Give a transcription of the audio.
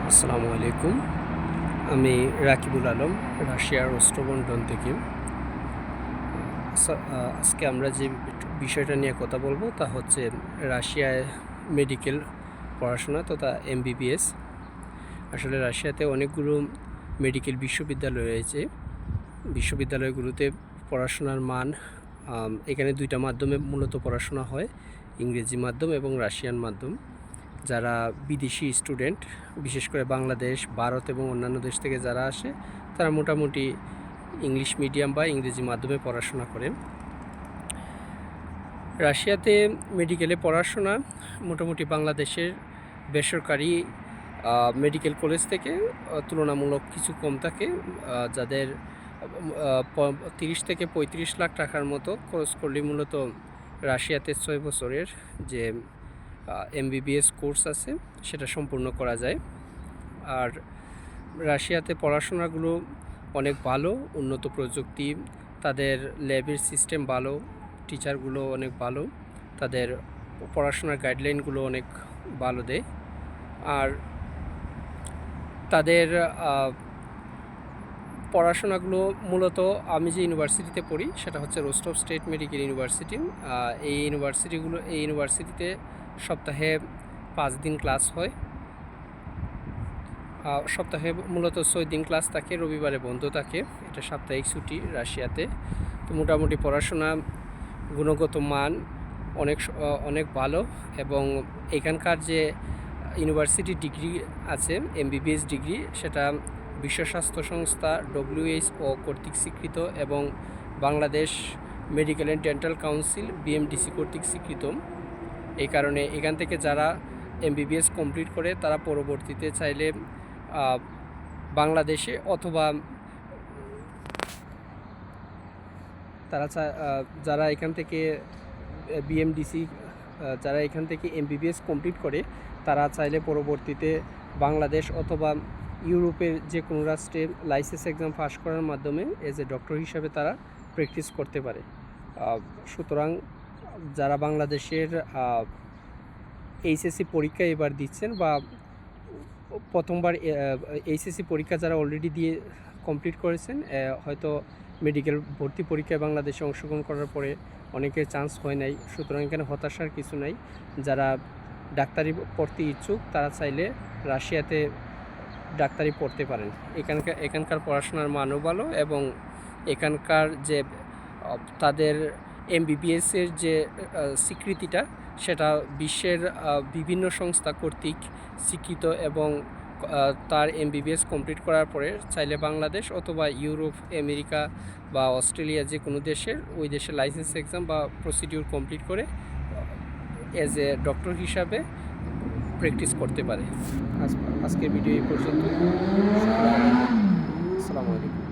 আসসালামু আলাইকুম। আমি রাকিবুল আলম, রাশিয়ার রোস্টভ-অন-ডন থেকে। আজকে আমরা যে বিষয়টা নিয়ে কথা বলবো তা হচ্ছে রাশিয়ায় মেডিকেল পড়াশোনা তথা এমবিবিএস। আসলে রাশিয়াতে অনেকগুলো মেডিকেল বিশ্ববিদ্যালয় রয়েছে। বিশ্ববিদ্যালয়গুলোতে পড়াশোনার মান এখানে দুইটা মাধ্যমে মূলত পড়াশোনা হয়, ইংরেজি মাধ্যম এবং রাশিয়ান মাধ্যম। যারা বিদেশি স্টুডেন্ট, বিশেষ করে বাংলাদেশ, ভারত এবং অন্যান্য দেশ থেকে যারা আসে, তারা মোটামুটি ইংলিশ মিডিয়াম বা ইংরেজি মাধ্যমে পড়াশোনা করে। রাশিয়াতে মেডিকেলে পড়াশোনা মোটামুটি বাংলাদেশের বেসরকারি মেডিকেল কলেজ থেকে তুলনামূলক কিছু কম থাকে। যাদের 30 থেকে 35 লাখ টাকার মতো খরচ করলে মূলত রাশিয়াতে 6 বছরের যে এমবিবিএস কোর্স আছে সেটা সম্পূর্ণ করা যায়। আর রাশিয়াতে পড়াশোনাগুলো অনেক ভালো, উন্নত প্রযুক্তি, তাদের ল্যাবের সিস্টেম ভালো, টিচারগুলো অনেক ভালো, তাদের পড়াশোনার গাইডলাইনগুলো অনেক ভালো দেয়। আর তাদের পড়াশোনাগুলো মূলত আমি যে ইউনিভার্সিটিতে পড়ি সেটা হচ্ছে রোস্টভ স্টেট মেডিকেল ইউনিভার্সিটি। এই ইউনিভার্সিটিতে সপ্তাহে 5 দিন ক্লাস হয়। সপ্তাহে মূলত 6 দিন ক্লাস থাকে, রবিবারে বন্ধ থাকে। এটা সাপ্তাহিক ছুটি রাশিয়াতে। তো মোটামুটি পড়াশোনা গুণগত মান অনেক ভালো, এবং এখানকার যে ইউনিভার্সিটি ডিগ্রি আছে এমবিবিএস ডিগ্রি, সেটা বিশ্ব স্বাস্থ্য সংস্থা WHO কর্তৃক স্বীকৃত এবং Bangladesh medical and dental council BMDC কর্তৃক স্বীকৃত। এই কারণে এখান থেকে যারা এমবিবিএস কমপ্লিট করে তারা পরবর্তীতে চাইলে বাংলাদেশে অথবা যারা এখান থেকে BMDC যারা এখান থেকে এমবিবিএস কমপ্লিট করে তারা চাইলে পরবর্তীতে বাংলাদেশ অথবা ইউরোপের যে কোনো রাষ্ট্রে লাইসেন্স এক্সাম পাস করার মাধ্যমে এজ এ ডক্টর হিসাবে তারা প্র্যাকটিস করতে পারে। সুতরাং যারা বাংলাদেশের এইচএসসি পরীক্ষা এবার দিচ্ছেন বা প্রথমবার এইচএসসি পরীক্ষা যারা অলরেডি দিয়ে কমপ্লিট করেছেন, হয়তো মেডিকেল ভর্তি পরীক্ষায় বাংলাদেশে অংশগ্রহণ করার পরে অনেকের চান্স হয় নাই, সুতরাং এখানে হতাশার কিছু নাই। যারা ডাক্তারি পড়তে ইচ্ছুক তারা চাইলে রাশিয়াতে ডাক্তারি পড়তে পারেন। এখানকার পড়াশোনার মানও ভালো, এবং এখানকার যে তাদের এমবিবিএসের যে স্বীকৃতিটা সেটা বিশ্বের বিভিন্ন সংস্থা কর্তৃক স্বীকৃত, এবং তার এমবিবিএস কমপ্লিট করার পরে চাইলে বাংলাদেশ অথবা ইউরোপ, আমেরিকা বা অস্ট্রেলিয়া যে কোনো দেশের ওই দেশের লাইসেন্স এক্সাম বা প্রসিডিউর কমপ্লিট করে এজ এ ডক্টর হিসাবে প্র্যাকটিস করতে পারে। আজকের ভিডিও এই পর্যন্ত। আসসালামু আলাইকুম।